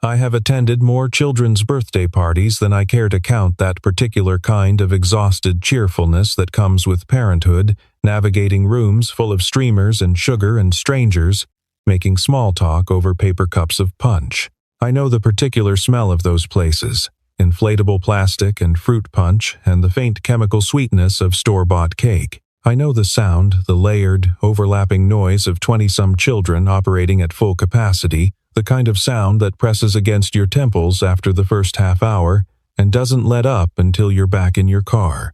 I have attended more children's birthday parties than I care to count that particular kind of exhausted cheerfulness that comes with parenthood, navigating rooms full of streamers and sugar and strangers, making small talk over paper cups of punch. I know the particular smell of those places, inflatable plastic and fruit punch and the faint chemical sweetness of store-bought cake. I know the sound, the layered, overlapping noise of 20-some children operating at full capacity, the kind of sound that presses against your temples after the first half hour and doesn't let up until you're back in your car.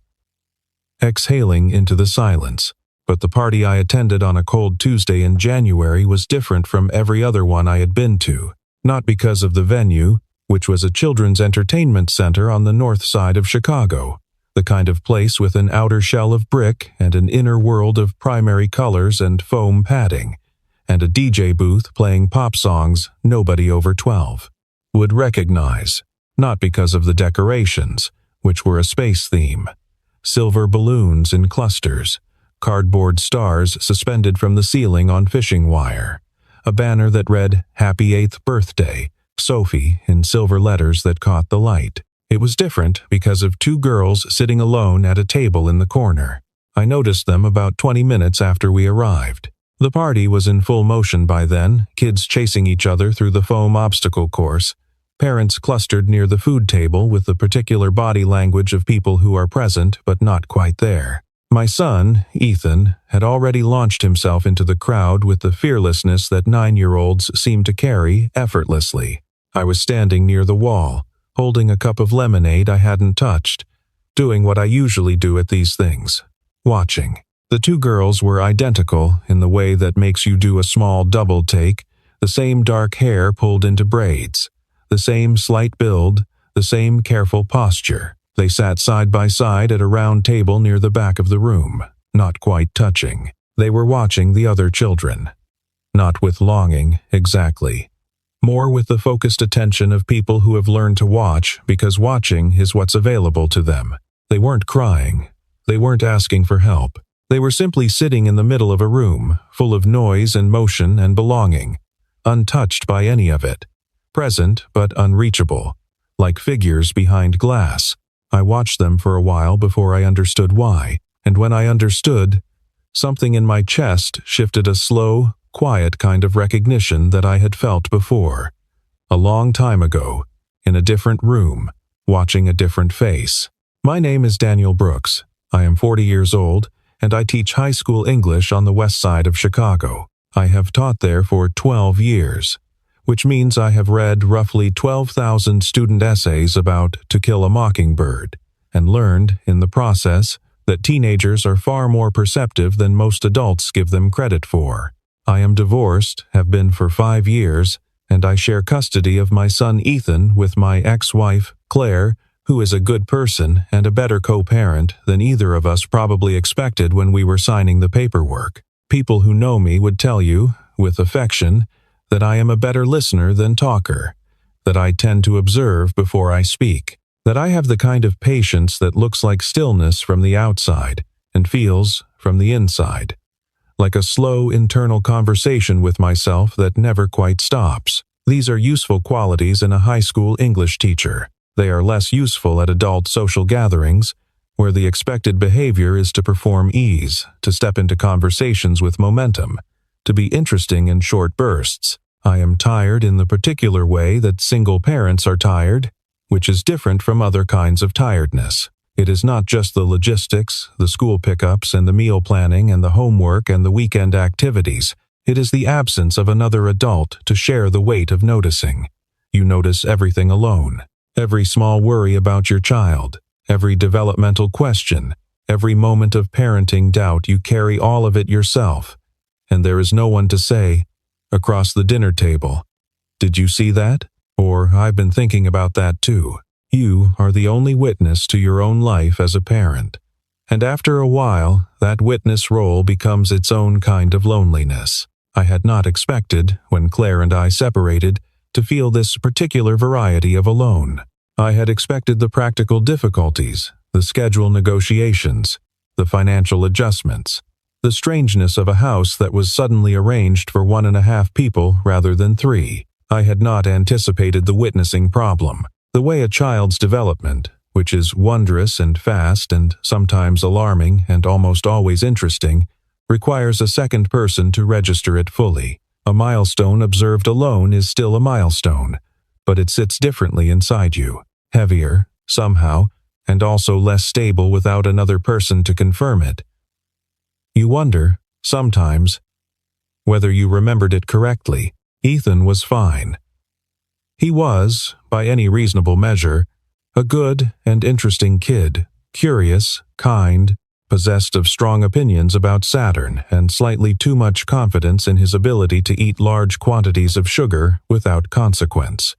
Exhaling into the silence. But the party I attended on a cold Tuesday in January was different from every other one I had been to, not because of the venue, which was a children's entertainment center on the north side of Chicago, the kind of place with an outer shell of brick and an inner world of primary colors and foam padding, and a DJ booth playing pop songs nobody over 12 would recognize, not because of the decorations, which were a space theme. Silver balloons in clusters, cardboard stars suspended from the ceiling on fishing wire, a banner that read, "Happy 8th Birthday, Sophie," in silver letters that caught the light. It was different because of two girls sitting alone at a table in the corner. I noticed them about 20 minutes after we arrived. The party was in full motion by then, kids chasing each other through the foam obstacle course, parents clustered near the food table with the particular body language of people who are present but not quite there. My son, Ethan, had already launched himself into the crowd with the fearlessness that 9-year-olds seem to carry effortlessly. I was standing near the wall, holding a cup of lemonade I hadn't touched, doing what I usually do at these things, watching. The two girls were identical in the way that makes you do a small double take, the same dark hair pulled into braids, the same slight build, the same careful posture. They sat side by side at a round table near the back of the room, not quite touching. They were watching the other children. Not with longing, exactly. More with the focused attention of people who have learned to watch because watching is what's available to them. They weren't crying. They weren't asking for help. They were simply sitting in the middle of a room, full of noise and motion and belonging, untouched by any of it, present but unreachable, like figures behind glass. I watched them for a while before I understood why, and when I understood, something in my chest shifted a slow, quiet kind of recognition that I had felt before, a long time ago, in a different room, watching a different face. My name is Daniel Brooks. I am 40 years old, and I teach high school English on the west side of Chicago. I have taught there for 12 years, which means I have read roughly 12,000 student essays about To Kill a Mockingbird, and learned, in the process, that teenagers are far more perceptive than most adults give them credit for. I am divorced, have been for 5 years, and I share custody of my son Ethan with my ex-wife, Claire, who is a good person and a better co-parent than either of us probably expected when we were signing the paperwork. People who know me would tell you, with affection, that I am a better listener than talker, that I tend to observe before I speak, that I have the kind of patience that looks like stillness from the outside and feels from the inside, like a slow internal conversation with myself that never quite stops. These are useful qualities in a high school English teacher. They are less useful at adult social gatherings, where the expected behavior is to perform ease, to step into conversations with momentum, to be interesting in short bursts. I am tired in the particular way that single parents are tired, which is different from other kinds of tiredness. It is not just the logistics, the school pickups and the meal planning and the homework and the weekend activities. It is the absence of another adult to share the weight of noticing. You notice everything alone. Every small worry about your child, every developmental question, every moment of parenting doubt, you carry all of it yourself. And there is no one to say, across the dinner table, "Did you see that?" Or, "I've been thinking about that too." You are the only witness to your own life as a parent. And after a while, that witness role becomes its own kind of loneliness. I had not expected, when Claire and I separated, to feel this particular variety of alone. I had expected the practical difficulties, the schedule negotiations, the financial adjustments, the strangeness of a house that was suddenly arranged for 1.5 people rather than 3, I had not anticipated the witnessing problem. The way a child's development, which is wondrous and fast and sometimes alarming and almost always interesting, requires a second person to register it fully. A milestone observed alone is still a milestone, but it sits differently inside you, heavier, somehow, and also less stable without another person to confirm it. You wonder, sometimes, whether you remembered it correctly. Ethan was fine. He was, by any reasonable measure, a good and interesting kid, curious, kind, possessed of strong opinions about Saturn and slightly too much confidence in his ability to eat large quantities of sugar without consequence.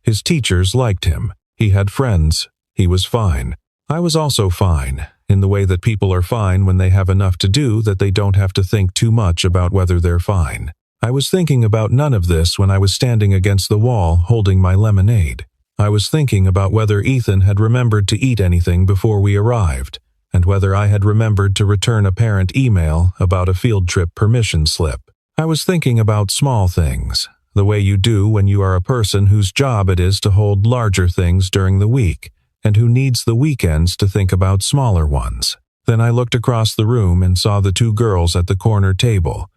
His teachers liked him. He had friends. He was fine. I was also fine, in the way that people are fine when they have enough to do that they don't have to think too much about whether they're fine. I was thinking about none of this when I was standing against the wall holding my lemonade. I was thinking about whether Ethan had remembered to eat anything before we arrived, and whether I had remembered to return a parent email about a field trip permission slip. I was thinking about small things, the way you do when you are a person whose job it is to hold larger things during the week, and who needs the weekends to think about smaller ones. Then I looked across the room and saw the two girls at the corner table,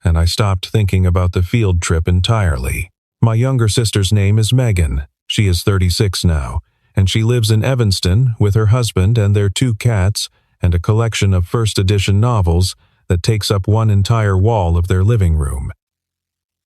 and I stopped thinking about the field trip entirely. My younger sister's name is Megan. She is 36 now, and she lives in Evanston with her husband and their 2 cats and a collection of first edition novels that takes up one entire wall of their living room.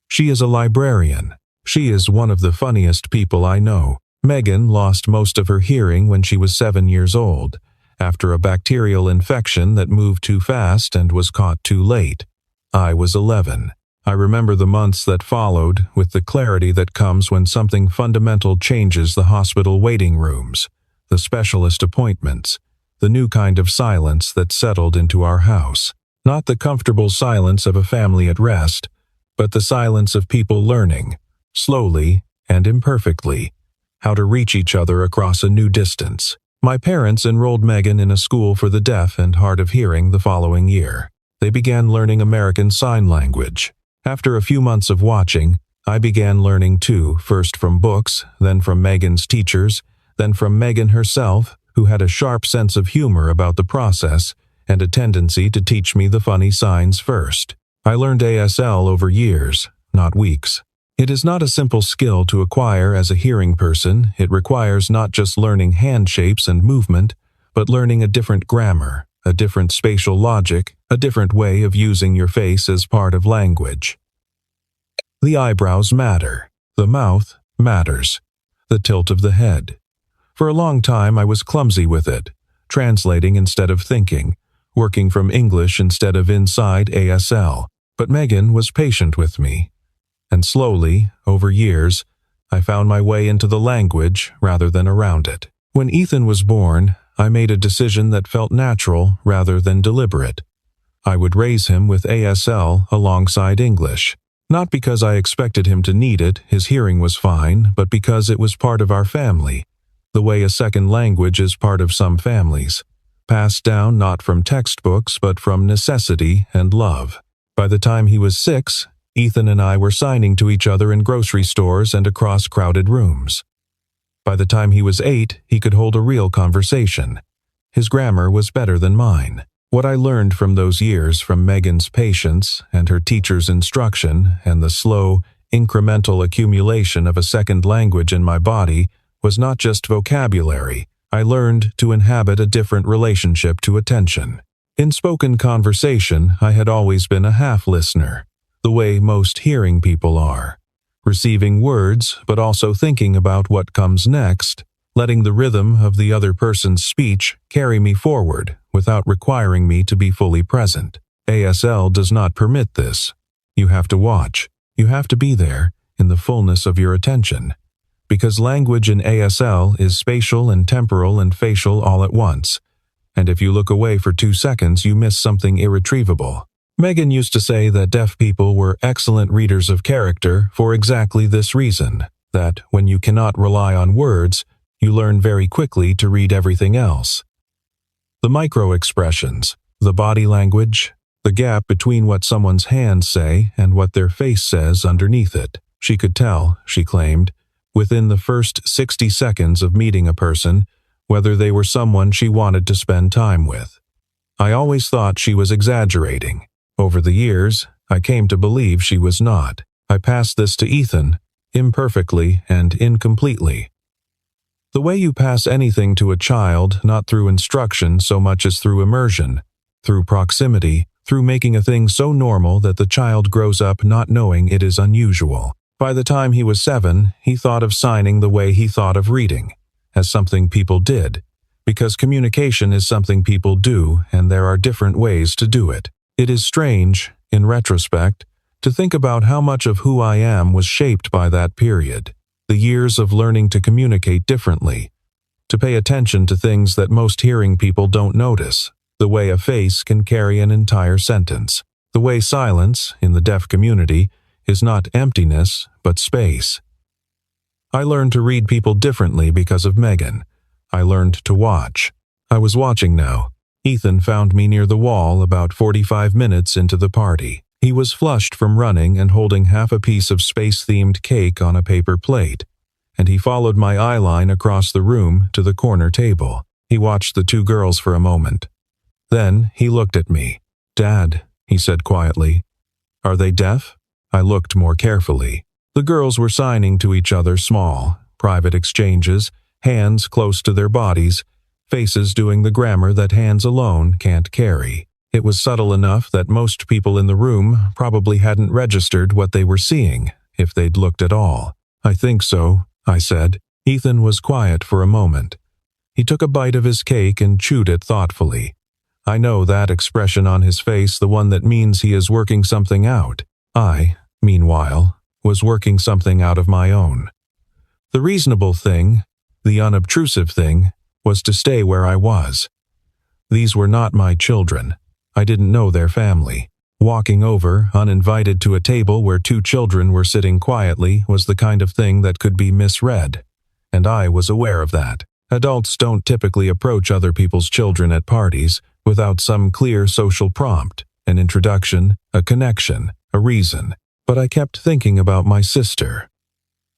She is a librarian. She is one of the funniest people I know. Megan lost most of her hearing when she was 7 years old, after a bacterial infection that moved too fast and was caught too late. I was 11. I remember the months that followed with the clarity that comes when something fundamental changes the hospital waiting rooms, the specialist appointments, the new kind of silence that settled into our house. Not the comfortable silence of a family at rest, but the silence of people learning, slowly and imperfectly, how to reach each other across a new distance. My parents enrolled Megan in a school for the deaf and hard of hearing the following year. They began learning American Sign Language. After a few months of watching, I began learning too, first from books, then from Megan's teachers, then from Megan herself, who had a sharp sense of humor about the process and a tendency to teach me the funny signs first. I learned ASL over years, not weeks. It is not a simple skill to acquire as a hearing person. It requires not just learning hand shapes and movement, but learning a different grammar, a different spatial logic, a different way of using your face as part of language. The eyebrows matter. The mouth matters. The tilt of the head. For a long time I was clumsy with it, translating instead of thinking, working from English instead of inside ASL. But Megan was patient with me. And slowly, over years, I found my way into the language rather than around it. When Ethan was born, I made a decision that felt natural rather than deliberate. I would raise him with ASL alongside English. Not because I expected him to need it, his hearing was fine, but because it was part of our family, the way a second language is part of some families, passed down not from textbooks but from necessity and love. By the time he was 6, Ethan and I were signing to each other in grocery stores and across crowded rooms. By the time he was 8, he could hold a real conversation. His grammar was better than mine. What I learned from those years from Megan's patience and her teacher's instruction and the slow, incremental accumulation of a second language in my body was not just vocabulary. I learned to inhabit a different relationship to attention. In spoken conversation, I had always been a half-listener, the way most hearing people are, receiving words but also thinking about what comes next, letting the rhythm of the other person's speech carry me forward without requiring me to be fully present. ASL does not permit this. You have to watch. You have to be there in the fullness of your attention. Because language in ASL is spatial and temporal and facial all at once. And if you look away for 2 seconds, you miss something irretrievable. Megan used to say that deaf people were excellent readers of character for exactly this reason, that when you cannot rely on words, you learn very quickly to read everything else. The micro-expressions, the body language, the gap between what someone's hands say and what their face says underneath it. She could tell, she claimed, within the first 60 seconds of meeting a person, whether they were someone she wanted to spend time with. I always thought she was exaggerating. Over the years, I came to believe she was not. I passed this to Ethan, imperfectly and incompletely. The way you pass anything to a child, not through instruction so much as through immersion, through proximity, through making a thing so normal that the child grows up not knowing it is unusual. By the time he was 7, he thought of signing the way he thought of reading, as something people did, because communication is something people do and there are different ways to do it. It is strange, in retrospect, to think about how much of who I am was shaped by that period, the years of learning to communicate differently, to pay attention to things that most hearing people don't notice, the way a face can carry an entire sentence, the way silence, in the deaf community, is not emptiness, but space. I learned to read people differently because of Megan. I learned to watch. I was watching now. Ethan found me near the wall about 45 minutes into the party. He was flushed from running and holding half a piece of space-themed cake on a paper plate, and he followed my eye line across the room to the corner table. He watched the 2 girls for a moment. Then he looked at me. "Dad," he said quietly. "Are they deaf?" I looked more carefully. The girls were signing to each other small, private exchanges, hands close to their bodies, faces doing the grammar that hands alone can't carry. It was subtle enough that most people in the room probably hadn't registered what they were seeing, if they'd looked at all. "I think so," I said. Ethan was quiet for a moment. He took a bite of his cake and chewed it thoughtfully. I know that expression on his face, the one that means he is working something out. I, meanwhile, was working something out of my own. The reasonable thing, the unobtrusive thing, was to stay where I was. These were not my children. I didn't know their family. Walking over, uninvited, to a table where 2 children were sitting quietly was the kind of thing that could be misread, and I was aware of that. Adults don't typically approach other people's children at parties without some clear social prompt, an introduction, a connection, a reason. But I kept thinking about my sister,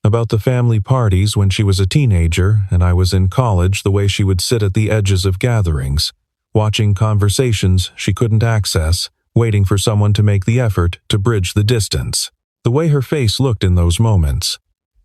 about the family parties when she was a teenager and I was in college, the way she would sit at the edges of gatherings, watching conversations she couldn't access, waiting for someone to make the effort to bridge the distance. The way her face looked in those moments.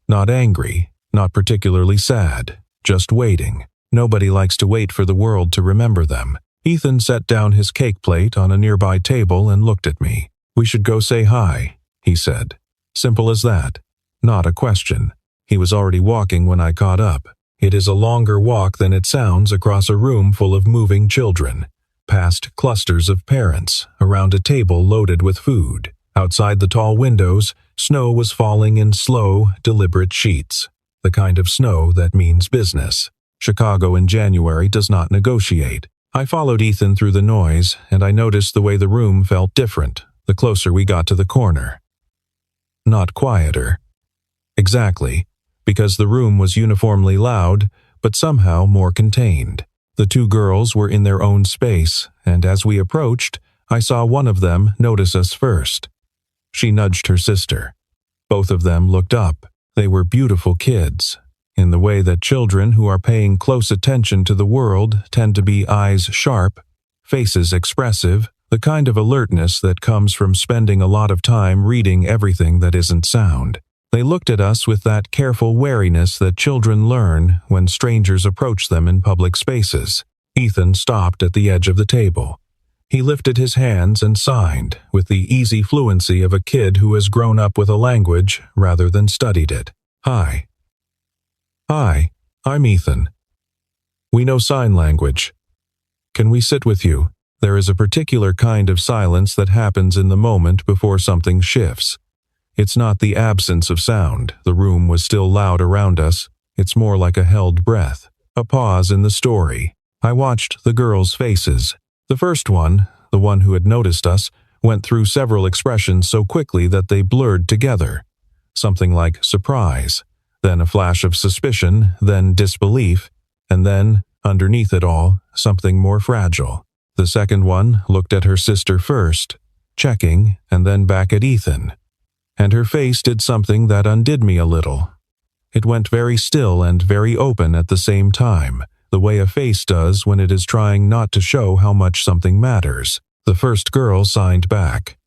Not angry, not particularly sad, just waiting. Nobody likes to wait for the world to remember them. Ethan set down his cake plate on a nearby table and looked at me. "We should go say hi," he said. Simple as that. Not a question. He was already walking when I caught up. It is a longer walk than it sounds across a room full of moving children, past clusters of parents, around a table loaded with food. Outside the tall windows, snow was falling in slow, deliberate sheets, the kind of snow that means business. Chicago in January does not negotiate. I followed Ethan through the noise, and I noticed the way the room felt different the closer we got to the corner. Not quieter. Exactly, because the room was uniformly loud, but somehow more contained. The 2 girls were in their own space, and as we approached, I saw one of them notice us first. She nudged her sister. Both of them looked up. They were beautiful kids, in the way that children who are paying close attention to the world tend to be, eyes sharp, faces expressive, the kind of alertness that comes from spending a lot of time reading everything that isn't sound. They looked at us with that careful wariness that children learn when strangers approach them in public spaces. Ethan stopped at the edge of the table. He lifted his hands and signed, with the easy fluency of a kid who has grown up with a language rather than studied it. "Hi." "Hi, I'm Ethan. We know sign language. Can we sit with you?" There is a particular kind of silence that happens in the moment before something shifts. It's not the absence of sound. The room was still loud around us. It's more like a held breath, a pause in the story. I watched the girls' faces. The first one, the one who had noticed us, went through several expressions so quickly that they blurred together. Something like surprise, then a flash of suspicion, then disbelief, and then, underneath it all, something more fragile. The second one looked at her sister first, checking, and then back at Ethan. and her face did something that undid me a little. It went very still and very open at the same time, the way a face does when it is trying not to show how much something matters. The first girl signed back.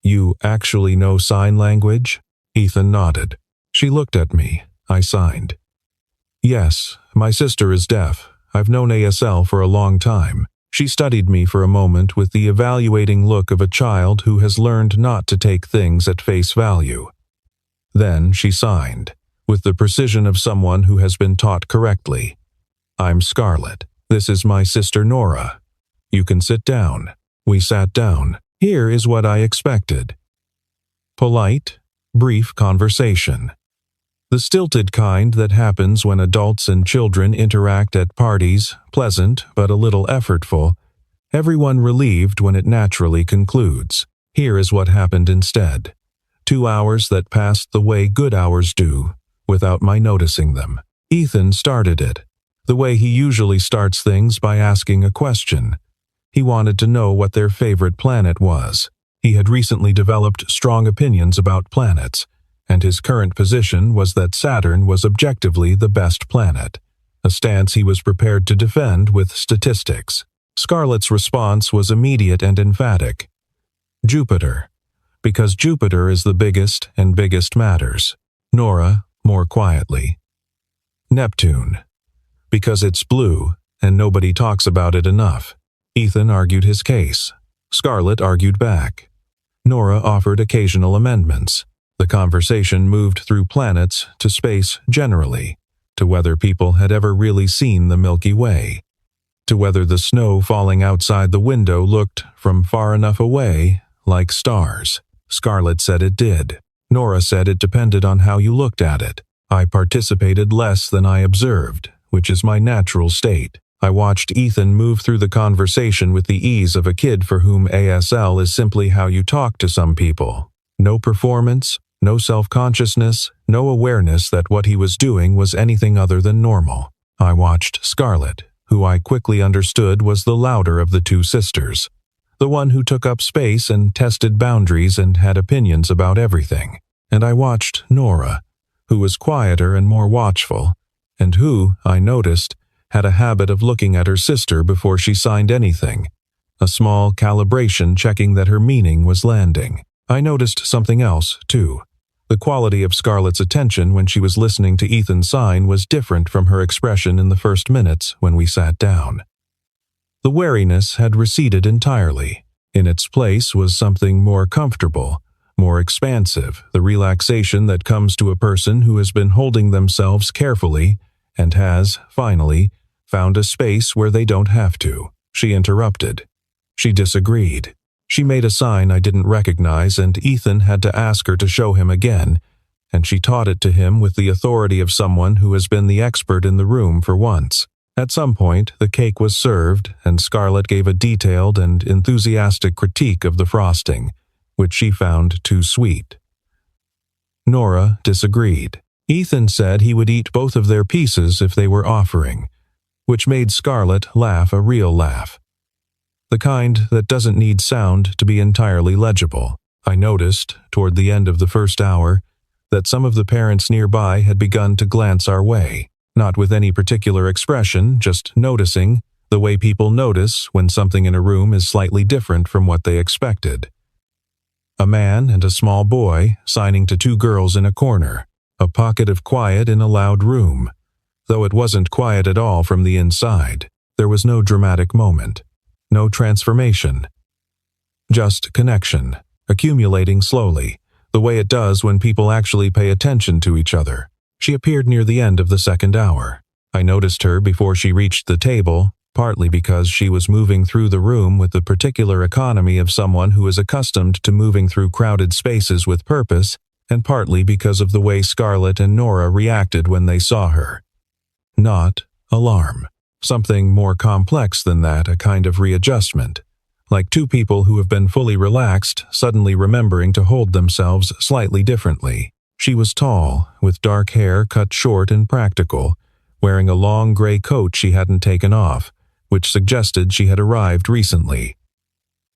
"You actually know sign language?" Ethan nodded. She looked at me. I signed. "Yes, my sister is deaf. I've known ASL for a long time." She studied me for a moment with the evaluating look of a child who has learned not to take things at face value. Then she signed, with the precision of someone who has been taught correctly. "I'm Scarlett. This is my sister Nora. You can sit down." We sat down. Here is what I expected. Polite, brief conversation. The stilted kind that happens when adults and children interact at parties, pleasant but a little effortful, everyone relieved when it naturally concludes. Here is what happened instead. 2 hours that passed the way good hours do, without my noticing them. Ethan started it, the way he usually starts things, by asking a question. He wanted to know what their favorite planet was. He had recently developed strong opinions about planets, and his current position was that Saturn was objectively the best planet, a stance he was prepared to defend with statistics. Scarlett's response was immediate and emphatic. "Jupiter, because Jupiter is the biggest and biggest matters." Nora, more quietly. "Neptune, because it's blue and nobody talks about it enough." Ethan argued his case. Scarlett argued back. Nora offered occasional amendments. The conversation moved through planets to space generally, to whether people had ever really seen the Milky Way, to whether the snow falling outside the window looked, from far enough away, like stars. Scarlett said it did. Nora said it depended on how you looked at it. I participated less than I observed, which is my natural state. I watched Ethan move through the conversation with the ease of a kid for whom ASL is simply how you talk to some people. No performance, no self-consciousness, no awareness that what he was doing was anything other than normal. I watched Scarlett, who I quickly understood was the louder of the two sisters, the one who took up space and tested boundaries and had opinions about everything. And I watched Nora, who was quieter and more watchful, and who, I noticed, had a habit of looking at her sister before she signed anything, a small calibration checking that her meaning was landing. I noticed something else, too. The quality of Scarlett's attention when she was listening to Ethan sign was different from her expression in the first minutes when we sat down. The wariness had receded entirely. In its place was something more comfortable, more expansive, the relaxation that comes to a person who has been holding themselves carefully and has, finally, found a space where they don't have to. She interrupted. She disagreed. She made a sign I didn't recognize, and Ethan had to ask her to show him again, and she taught it to him with the authority of someone who has been the expert in the room for once. At some point, the cake was served, and Scarlett gave a detailed and enthusiastic critique of the frosting, which she found too sweet. Nora disagreed. Ethan said he would eat both of their pieces if they were offering, which made Scarlett laugh a real laugh. The kind that doesn't need sound to be entirely legible. I noticed, toward the end of the first hour, that some of the parents nearby had begun to glance our way, not with any particular expression, just noticing, the way people notice when something in a room is slightly different from what they expected. A man and a small boy signing to two girls in a corner, a pocket of quiet in a loud room. Though it wasn't quiet at all from the inside, there was no dramatic moment, no transformation. Just connection, accumulating slowly, the way it does when people actually pay attention to each other. She appeared near the end of the second hour. I noticed her before she reached the table, partly because she was moving through the room with the particular economy of someone who is accustomed to moving through crowded spaces with purpose, and partly because of the way Scarlett and Nora reacted when they saw her. Not alarm. Something more complex than that, a kind of readjustment. Like two people who have been fully relaxed, suddenly remembering to hold themselves slightly differently. She was tall, with dark hair cut short and practical, wearing a long gray coat she hadn't taken off, which suggested she had arrived recently.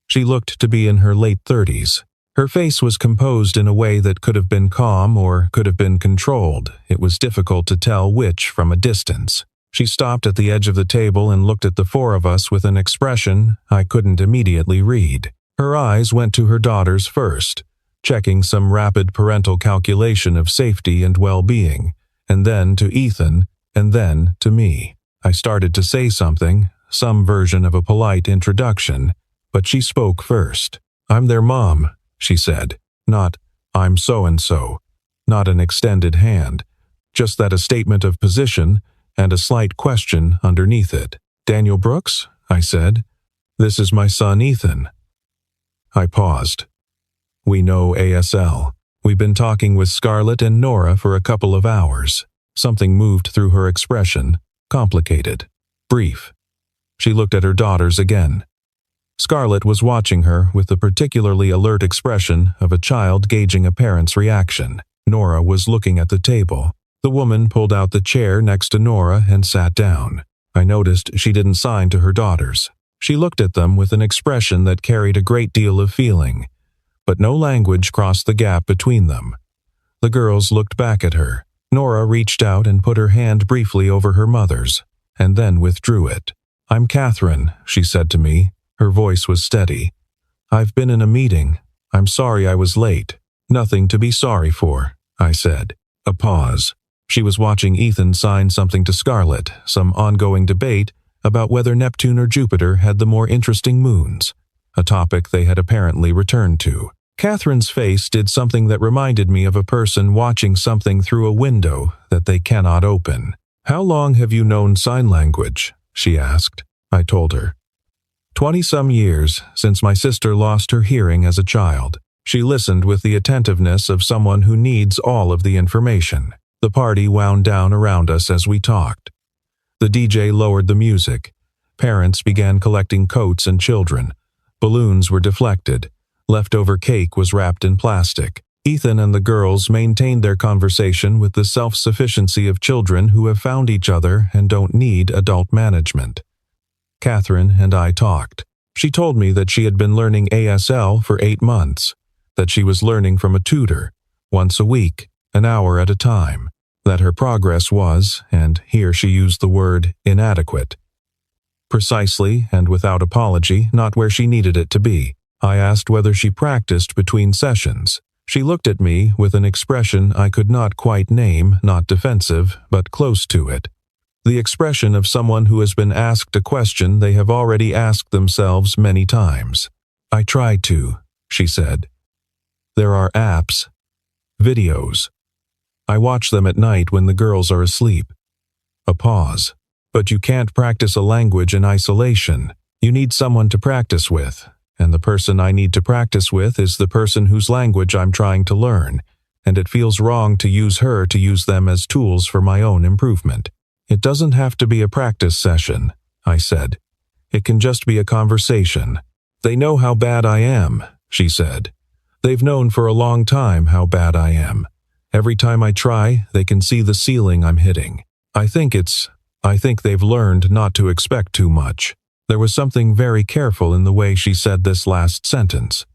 She looked to be in her late 30s. Her face was composed in a way that could have been calm or could have been controlled. It was difficult to tell which from a distance. She stopped at the edge of the table and looked at the four of us with an expression I couldn't immediately read. Her eyes went to her daughters first, checking some rapid parental calculation of safety and well-being, and then to Ethan, and then to me. I started to say something, some version of a polite introduction, but she spoke first. "I'm their mom," she said. Not, "I'm so-and-so," not an extended hand, just that a statement of position and a slight question underneath it. "Daniel Brooks?" I said. "This is my son Ethan." I paused. "We know ASL. We've been talking with Scarlett and Nora for a couple of hours." Something moved through her expression, complicated, brief. She looked at her daughters again. Scarlett was watching her with the particularly alert expression of a child gauging a parent's reaction. Nora was looking at the table. The woman pulled out the chair next to Nora and sat down. I noticed she didn't sign to her daughters. She looked at them with an expression that carried a great deal of feeling, but no language crossed the gap between them. The girls looked back at her. Nora reached out and put her hand briefly over her mother's, and then withdrew it. "I'm Catherine," she said to me. Her voice was steady. "I've been in a meeting. I'm sorry I was late." "Nothing to be sorry for," I said. A pause. She was watching Ethan sign something to Scarlett, some ongoing debate about whether Neptune or Jupiter had the more interesting moons, a topic they had apparently returned to. Catherine's face did something that reminded me of a person watching something through a window that they cannot open. "How long have you known sign language?" she asked. I told her. 20-some years, since my sister lost her hearing as a child. She listened with the attentiveness of someone who needs all of the information. The party wound down around us as we talked. The DJ lowered the music. Parents began collecting coats and children. Balloons were deflected. Leftover cake was wrapped in plastic. Ethan and the girls maintained their conversation with the self-sufficiency of children who have found each other and don't need adult management. Catherine and I talked. She told me that she had been learning ASL for 8 months, that she was learning from a tutor, once a week, an hour at a time, that her progress was, and here she used the word, inadequate. Precisely, and without apology, not where she needed it to be. I asked whether she practiced between sessions. She looked at me with an expression I could not quite name, not defensive, but close to it. The expression of someone who has been asked a question they have already asked themselves many times. "I try to," she said. "There are apps, videos. I watch them at night when the girls are asleep." A pause. "But you can't practice a language in isolation. You need someone to practice with, and the person I need to practice with is the person whose language I'm trying to learn, and it feels wrong to use her to use them as tools for my own improvement." "It doesn't have to be a practice session," I said. "It can just be a conversation." "They know how bad I am," she said. "They've known for a long time how bad I am. Every time I try, they can see the ceiling I'm hitting. I think they've learned not to expect too much." There was something very careful in the way she said this last sentence,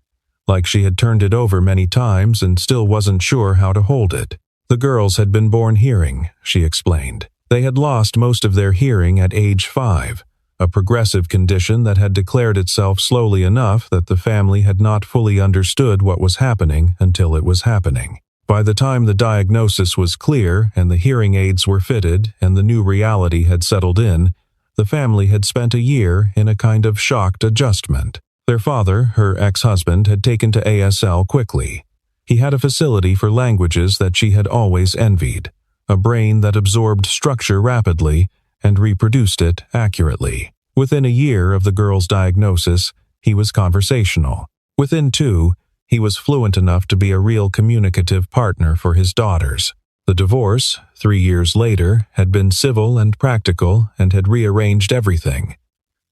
like she had turned it over many times and still wasn't sure how to hold it. The girls had been born hearing, she explained. They had lost most of their hearing at age 5, a progressive condition that had declared itself slowly enough that the family had not fully understood what was happening until it was happening. By the time the diagnosis was clear and the hearing aids were fitted and the new reality had settled in, the family had spent a year in a kind of shocked adjustment. Their father, her ex-husband, had taken to ASL quickly. He had a facility for languages that she had always envied, a brain that absorbed structure rapidly and reproduced it accurately. Within a year of the girl's diagnosis, he was conversational. Within 2, he was fluent enough to be a real communicative partner for his daughters. The divorce, 3 years later, had been civil and practical and had rearranged everything.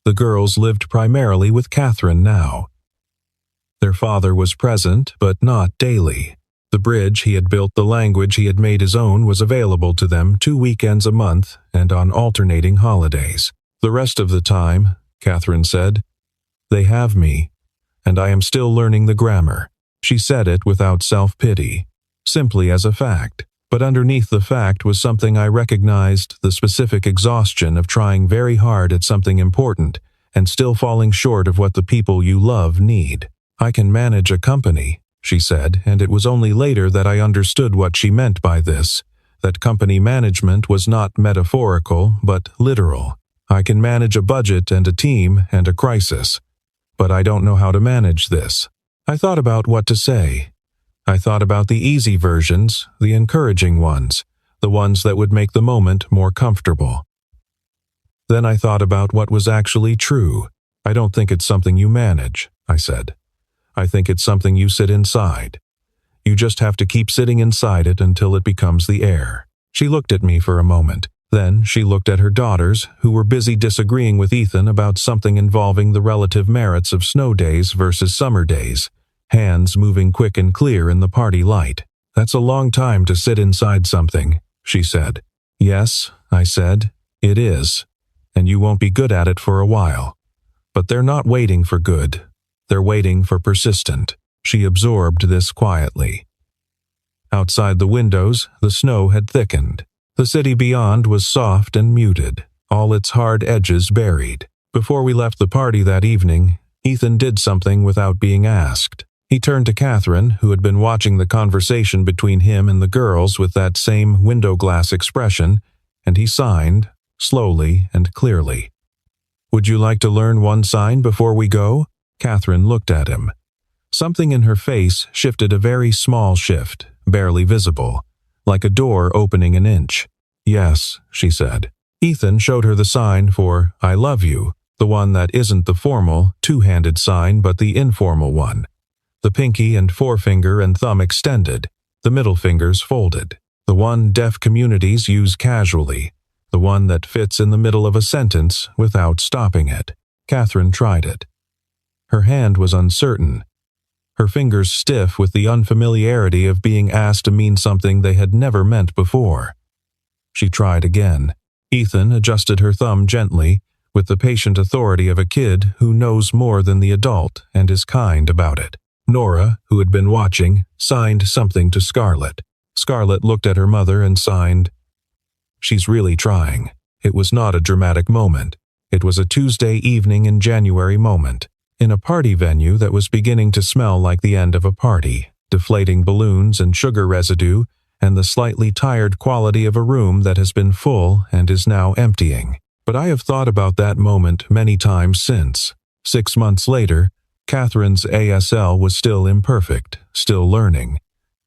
The girls lived primarily with Catherine now. Their father was present, but not daily. The bridge he had built, the language he had made his own, was available to them 2 weekends a month and on alternating holidays. "The rest of the time," Catherine said, "they have me, and I am still learning the grammar." She said it without self-pity, simply as a fact. But underneath the fact was something I recognized, the specific exhaustion of trying very hard at something important and still falling short of what the people you love need. "I can manage a company," she said, and it was only later that I understood what she meant by this, that company management was not metaphorical but literal. "I can manage a budget and a team and a crisis, but I don't know how to manage this." I thought about what to say. I thought about the easy versions, the encouraging ones, the ones that would make the moment more comfortable. Then I thought about what was actually true. "I don't think it's something you manage," I said. "I think it's something you sit inside. You just have to keep sitting inside it until it becomes the air." She looked at me for a moment. Then she looked at her daughters, who were busy disagreeing with Ethan about something involving the relative merits of snow days versus summer days, hands moving quick and clear in the party light. "That's a long time to sit inside something," she said. "Yes," I said, "it is, and you won't be good at it for a while. But they're not waiting for good. They're waiting for persistent." She absorbed this quietly. Outside the windows, the snow had thickened. The city beyond was soft and muted, all its hard edges buried. Before we left the party that evening, Ethan did something without being asked. He turned to Catherine, who had been watching the conversation between him and the girls with that same window glass expression, and he signed, slowly and clearly. "Would you like to learn one sign before we go?" Catherine looked at him. Something in her face shifted, a very small shift, barely visible, like a door opening an inch. "Yes," she said. Ethan showed her the sign for "I love you," the one that isn't the formal, two-handed sign but the informal one. The pinky and forefinger and thumb extended, the middle fingers folded. The one deaf communities use casually, the one that fits in the middle of a sentence without stopping it. Catherine tried it. Her hand was uncertain, her fingers stiff with the unfamiliarity of being asked to mean something they had never meant before. She tried again. Ethan adjusted her thumb gently, with the patient authority of a kid who knows more than the adult and is kind about it. Nora, who had been watching, signed something to Scarlett. Scarlett looked at her mother and signed. "She's really trying." It was not a dramatic moment. It was a Tuesday evening in January moment, in a party venue that was beginning to smell like the end of a party, deflating balloons and sugar residue, and the slightly tired quality of a room that has been full and is now emptying. But I have thought about that moment many times since. 6 months later, Catherine's ASL was still imperfect, still learning,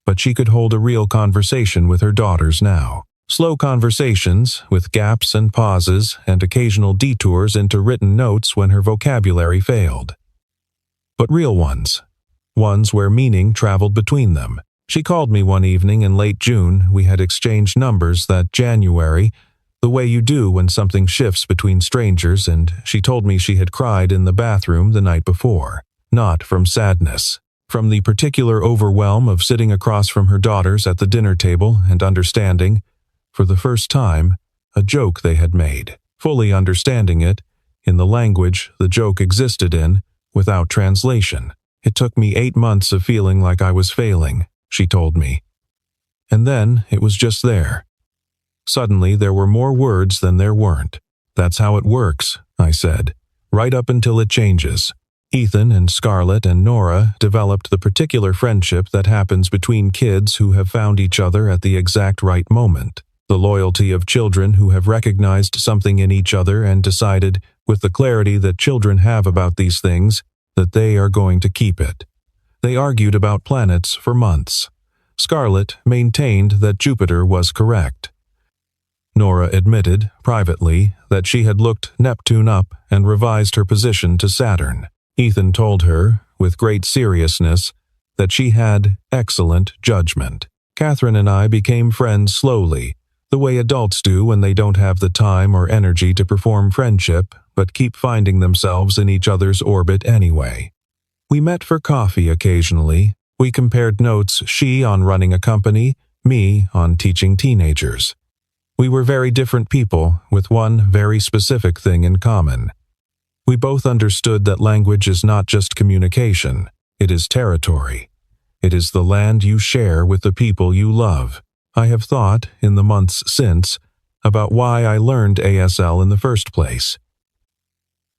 but she could hold a real conversation with her daughters now. Slow conversations, with gaps and pauses and occasional detours into written notes when her vocabulary failed. But real ones where meaning traveled between them. She called me one evening in late June. We had exchanged numbers that January, the way you do when something shifts between strangers, and she told me she had cried in the bathroom the night before. Not from sadness, from the particular overwhelm of sitting across from her daughters at the dinner table and understanding, for the first time, a joke they had made, fully understanding it, in the language the joke existed in, without translation. "It took me 8 months of feeling like I was failing," she told me. And then it was just there. Suddenly there were more words than there weren't. "That's how it works," I said, "right up until it changes." Ethan and Scarlett and Nora developed the particular friendship that happens between kids who have found each other at the exact right moment. The loyalty of children who have recognized something in each other and decided, with the clarity that children have about these things, that they are going to keep it. They argued about planets for months. Scarlett maintained that Jupiter was correct. Nora admitted, privately, that she had looked Neptune up and revised her position to Saturn. Ethan told her, with great seriousness, that she had excellent judgment. Catherine and I became friends slowly, the way adults do when they don't have the time or energy to perform friendship, but keep finding themselves in each other's orbit anyway. We met for coffee occasionally. We compared notes, she on running a company, me on teaching teenagers. We were very different people, with one very specific thing in common. We both understood that language is not just communication, it is territory. It is the land you share with the people you love. I have thought, in the months since, about why I learned ASL in the first place.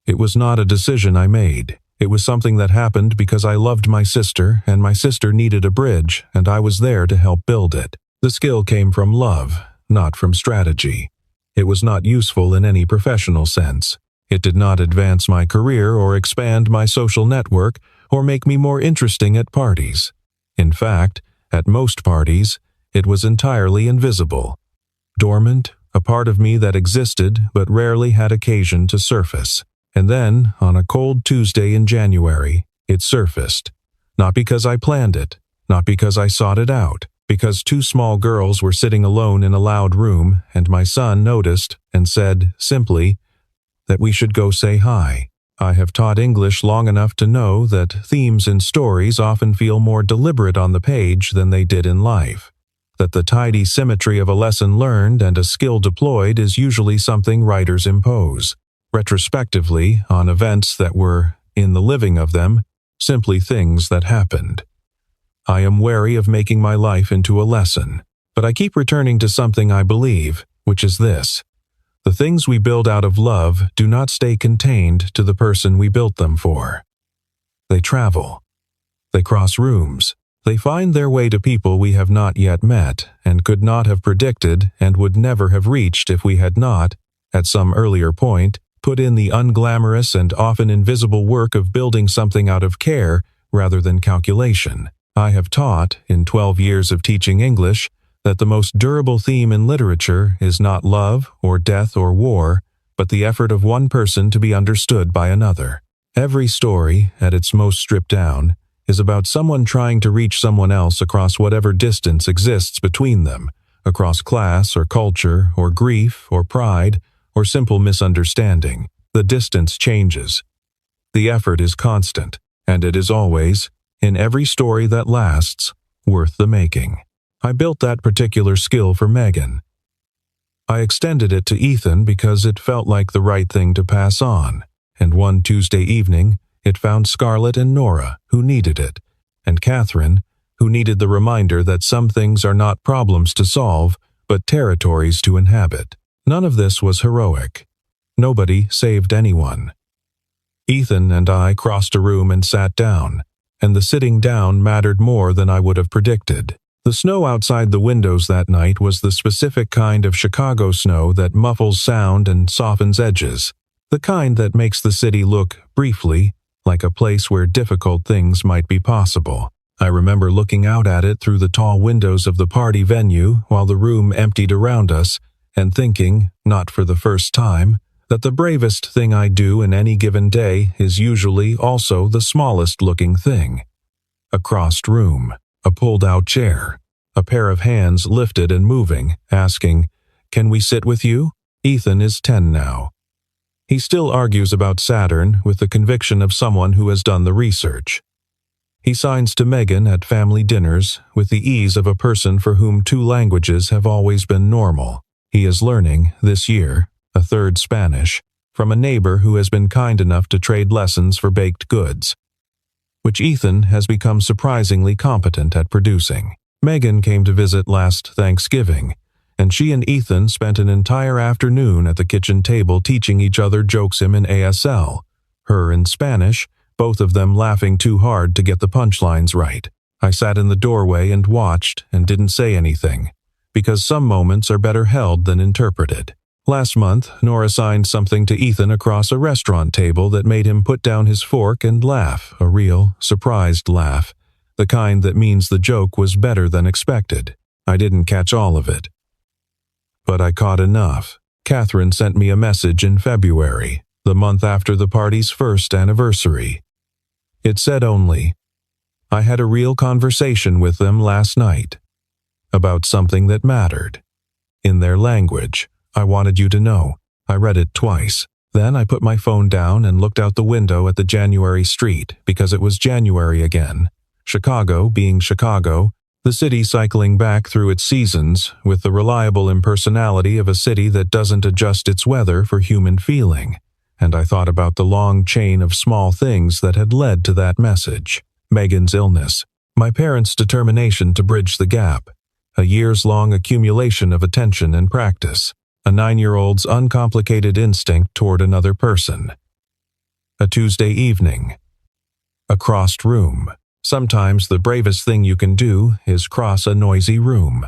It was not a decision I made. It was something that happened because I loved my sister, and my sister needed a bridge, and I was there to help build it. The skill came from love, not from strategy. It was not useful in any professional sense. It did not advance my career or expand my social network or make me more interesting at parties. In fact, at most parties, it was entirely invisible. Dormant, a part of me that existed but rarely had occasion to surface. And then, on a cold Tuesday in January, it surfaced. Not because I planned it, not because I sought it out, because two small girls were sitting alone in a loud room, and my son noticed and said, simply, that we should go say hi. I have taught English long enough to know that themes in stories often feel more deliberate on the page than they did in life. That the tidy symmetry of a lesson learned and a skill deployed is usually something writers impose, retrospectively on events that were, in the living of them, simply things that happened. I am wary of making my life into a lesson, but I keep returning to something I believe, which is this. The things we build out of love do not stay contained to the person we built them for. They travel. They cross rooms. They find their way to people we have not yet met and could not have predicted and would never have reached if we had not, at some earlier point, put in the unglamorous and often invisible work of building something out of care rather than calculation. I have taught, in 12 years of teaching English, that the most durable theme in literature is not love or death or war, but the effort of one person to be understood by another. Every story, at its most stripped down, is about someone trying to reach someone else across whatever distance exists between them, across class or culture or grief or pride or simple misunderstanding. The distance changes. The effort is constant, and it is always, in every story that lasts, worth the making. I built that particular skill for Megan. I extended it to Ethan because it felt like the right thing to pass on, and one Tuesday evening, it found Scarlett and Nora, who needed it, and Catherine, who needed the reminder that some things are not problems to solve, but territories to inhabit. None of this was heroic. Nobody saved anyone. Ethan and I crossed a room and sat down, and the sitting down mattered more than I would have predicted. The snow outside the windows that night was the specific kind of Chicago snow that muffles sound and softens edges, the kind that makes the city look, briefly, like a place where difficult things might be possible. I remember looking out at it through the tall windows of the party venue while the room emptied around us, and thinking, not for the first time, that the bravest thing I do in any given day is usually also the smallest looking thing. A crossed room. A pulled-out chair, a pair of hands lifted and moving, asking, "Can we sit with you?" Ethan is 10 now. He still argues about Saturn with the conviction of someone who has done the research. He signs to Megan at family dinners with the ease of a person for whom 2 languages have always been normal. He is learning, this year, a 3rd Spanish, from a neighbor who has been kind enough to trade lessons for baked goods, which Ethan has become surprisingly competent at producing. Megan came to visit last Thanksgiving, and she and Ethan spent an entire afternoon at the kitchen table teaching each other jokes in ASL, her in Spanish, both of them laughing too hard to get the punchlines right. I sat in the doorway and watched and didn't say anything, because some moments are better held than interpreted. Last month, Nora signed something to Ethan across a restaurant table that made him put down his fork and laugh, a real, surprised laugh, the kind that means the joke was better than expected. I didn't catch all of it, but I caught enough. Catherine sent me a message in February, the month after the party's 1st anniversary. It said only, "I had a real conversation with them last night, about something that mattered. In their language. I wanted you to know." I read it twice. Then I put my phone down and looked out the window at the January street because it was January again. Chicago being Chicago, the city cycling back through its seasons with the reliable impersonality of a city that doesn't adjust its weather for human feeling. And I thought about the long chain of small things that had led to that message. Megan's illness, My parents' determination to bridge the gap, a years-long accumulation of attention and practice, a 9-year-old's uncomplicated instinct toward another person. A Tuesday evening. A crossed room. Sometimes the bravest thing you can do is cross a noisy room.